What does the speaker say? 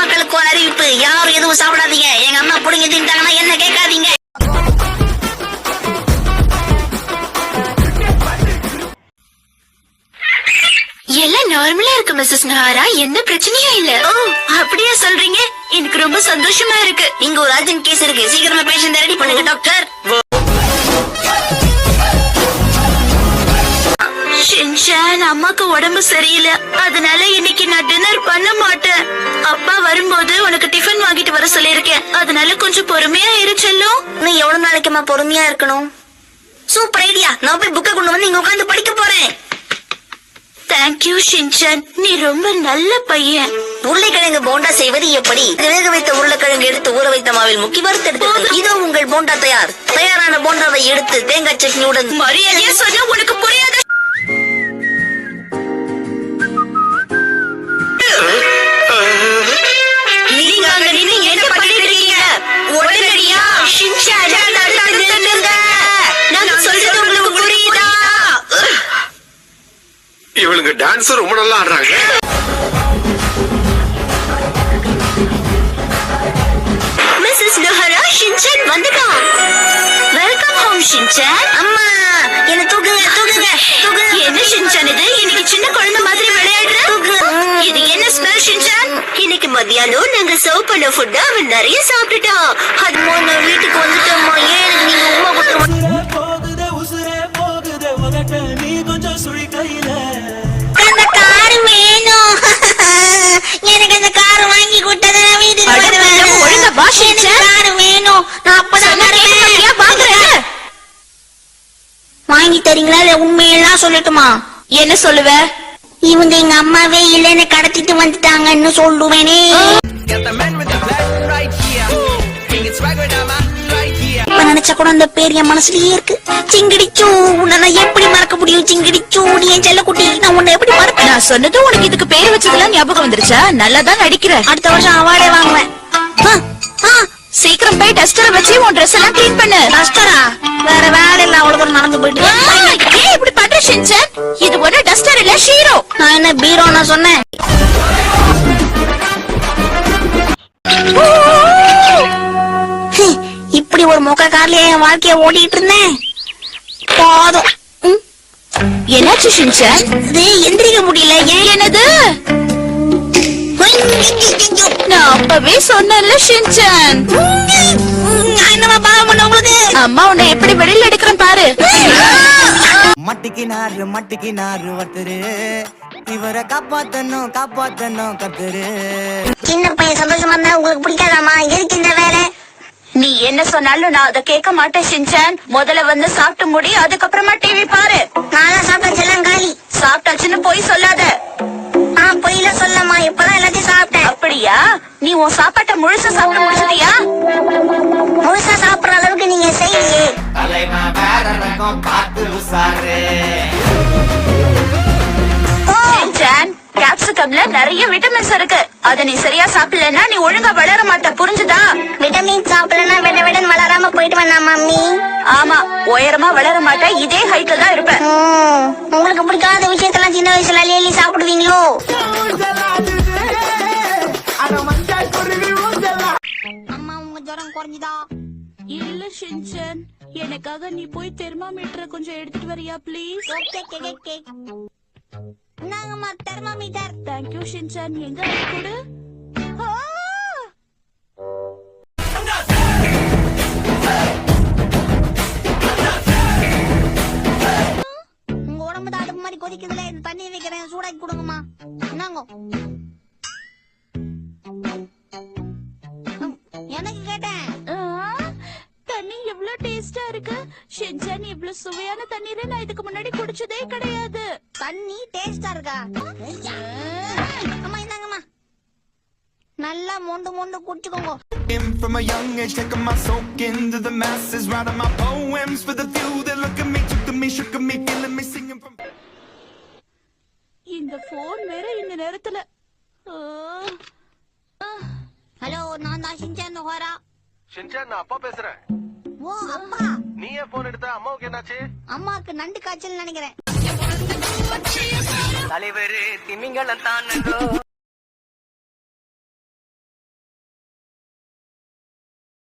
மக்களுக்கு ஒரு அறிவிப்பு, யாரும் எதுவும் சாப்பிடாதீங்க. எங்க அம்மா புடிங்க தின்ட்டாங்கன்னா என்ன கேட்காதீங்க. எல்லாம் நார்மலா இருக்கு மிஸ்ஸஸ் நஹாரா, எந்த பிரச்சனையும் இல்ல. ஓ அப்படியே சொல்றீங்க, எனக்கு ரொம்ப சந்தோஷமா இருக்கு. இங்க ஒரு அர்ஜென்ட் கேஸ் இருக்கு, சீக்கிரமா பேஷண்ட் ரெடி பண்ணுங்க டாக்டர். ஷின்சான், அம்மாக்கு உடம்பு சரியில்லை, அதனால இன்னைக்கு நான் டின்னர் பண்ண மாட்டேன். அப்பா வரும்போது உனக்கு டிஃபன் வாங்கிட்டு வர சொல்லிருக்கேன், அதனால கொஞ்சம் பொறுமையா இரு செல்லும். நீ எவ்வளவு நாளைக்குமா பொறுமையா இருக்கணும்? சூப்பர் ஐடியா, நான் போய் புக்கை கொண்டு வந்து இங்க உட்காந்து படிக்க போறேன். தேங்க்யூ ஷின்சான், நீ ரொம்ப நல்ல பையன். உருளைக்கிழங்கு போண்டா செய்வது எப்படி? வேக வைத்த உருளைக்கிழங்கு எடுத்து ஊற வைத்த மாவில் முக்கி வறுத்தெடுத்து இதோ உங்கள் போண்டா தயார். தயாரான போண்டாவை எடுத்து தேங்காய் சட்னியுடன் மரியாதையா சொன்னா உனக்கு புரியாது. நீங்க அங்க நின்னு என்ன பண்ணிட்டு இருக்கீங்க? உடனடியா ஷின்சான் நிறுத்துங்க. நான் சொல்றது உங்களுக்கு புரியுதா? இவளுங்க டான்ஸ் ரொம்ப நல்லா ஆடுறாங்க. மிஸ்ஸஸ் நஹாரா, ஷின்சான் வந்துட்டான். Welcome home Shinchan. அம்மா என்ன தூக்குங்க தூக்குங்க தூக்குங்க. என்ன ஷின்சான் இது, இன்னைக்கு சின்ன குழந்தை மாதிரி விளையாடுற? இது என்ன ஸ்மெல் ஷின்சான்? இன்னைக்கு மத்தியானம் நாங்க சர்வ் பண்ண ஃபுட் அவன் நிறைய சாப்பிட்டுட்டான். அது நான் வீட்டுக்கு வந்துட்டோம்மா. ஏன் நீங்க உமா கொடுத்துருவோம்? போகுதே உசுரே போகுதே உதட்ட நீ கொஞ்சம் சுழி கையில. அந்த கார் வேணும். எனக்கு அந்த கார் வாங்கி கொடுத்தா வீட்டுக்கு வருவேன். ஒழுங்கா வா ஷின்சான். கார் வேணும், நான் அப்பதான் வாங்குறேன். வாங்கி தரீங்களா இல்ல உண்மையெல்லாம் சொல்லட்டுமா? என்ன சொல்லுவ? இவங்க எங்க அம்மாவே இல்லன்னு கடத்திட்டு வந்துட்டாங்கன்னு சொல்லுவேனே. நினைச்சா கூட அந்த பேர் என் மனசுலயே இருக்கு. சிங்கிடிச்சூ, உன்னை நான் எப்படி மறக்க முடியும்? சிங்கிடிச்சூ, நீ என் செல்லக்குட்டி, நான் உன்னை எப்படி மறப்பேன்? நான் சொன்னதும் உனக்கு இதுக்கு பேர் வச்சதெல்லாம் ஞாபகம் வந்துருச்சா? நல்லாதான் நடிக்கிற. அடுத்த வருஷம் அவார்டே வாங்குவேன். சீக்கிரம் போய் டஸ்டரை வச்சு உன் ட்ரெஸ் எல்லாம் கிளீன் பண்ணு. டஸ்டரா? வேற வேலை இல்ல, அவ்வளவு தூரம் நடந்து போயிட்டு. ஏன் இப்படி பண்ற ஷின்சான்? இது ஒரு டஸ்டர் இல்ல, ஷீரோ. நான் என்ன பீரோ நான் சொன்னேன்? இப்படி ஒரு மொக்க கார்லயே என் வாழ்க்கைய ஓட்டிட்டு இருந்தேன். போதும். என்னாச்சு ஷின்சான்? இது எந்திரிக்க முடியல. ஏன்? என்னது? நான் அப்பவே சொன்னேன்ல ஷின்சான். என்னமா பாவம் பண்ண உங்களுக்கு? அம்மா உன்னை எப்படி வெளியில எடுக்கிறேன் பாரு. மட்டிக்கு நாரு ஒருத்தரு இவரை காப்பாத்தணும் காப்பாத்தணும் கத்துரு. சின்ன பையன் சந்தோஷமா இருந்தா உங்களுக்கு பிடிக்காதாமா? எதுக்கு இந்த வேலை? நீ என்ன சொன்னாலும் நான் அதை கேட்க மாட்டேன் ஷின்சான். முதல்ல வந்து சாப்பிட்டு முடி, அதுக்கப்புறமா டிவி பாரு. நானும் சாப்பிட்டேன் செல்லம் காலி. சாப்பிட்டாச்சுன்னு போய் சொல்லாத. நான் பொய்யில சொல்லமா, இப்பதான் எல்லாத்தையும் சாப்பிட்டேன். அப்படியா? நீ உன் சாப்பாட்டை முழுசா சாப்பிட்டு முடிச்சிட்டியா? முழுசா சாப்பிடுற அளவுக்கு நீங்க செய்யலையே. ஷின்சான், கேப்சிகம்ல நிறைய விட்டமின்ஸ் இருக்கு. அத நீ சரியா சாப்பிடலன்னா நீ ஒழுங்கா வளர மாட்ட, புரிஞ்சுதா? விட்டமின் சாப்பிடலன்னா விட வளராம போயிட்டு வந்தா மம்மி. ஆமா, உயரமா வளர மாட்ட, இதே ஹைட்ல தான் இருப்ப. உங்களுக்கு பிடிக்காத விஷயத்தெல்லாம் சின்ன வயசுல அள்ளி சாப்பிடுவீங்களோ? அம்மா உங்க ஜுரம் குறைஞ்சுதா? இல்ல ஷின்சான், எனக்காக நீ போய் தெர்மாமீட்டர் கொஞ்சம் எடுத்துட்டு வரியா ப்ளீஸ்? இந்தாங்கம்மா தெர்மாமீட்டர். Thank you Shinchan. எங்க கொடு. உங்க உடம்பு தான் அடுப்பு மாதிரி கொதிக்குதுல, இந்த தண்ணி வைக்கிறேன், சூடாக்கி கொடுங்கம்மா. என்னங்க எனக்கு கேட்டேன். தண்ணி எவ்வளவு டேஸ்டா இருக்கு ஷின்சான். இவ்வளவு சுவையான தண்ணீரை நான் இதுக்கு முன்னாடி குடிச்சதே கிடையாது. தண்ணி டேஸ்டா இருக்கா? அம்மா இந்தாங்கம்மா, நல்லா மொண்டு மொண்டு குடிச்சுக்கோங்க. From a young age, taking my soak into the masses, writing my poems for the few that look at me, took to me, shook at me, feeling me, singing from. இந்த போன் வேற இந்த நேரத்துல. Hello, நான் தான் Shinchan நஹாரா. Shinchan, நான் அப்பா பேசுறேன். ஓ அப்பா, நீ ஏன் போன் எடுத்த? அம்மாவுக்கு என்னாச்சு? அம்மாக்கு நண்டு காய்ச்சல் நினைக்கிறேன். தலைவரு திமிங்கலம் தான்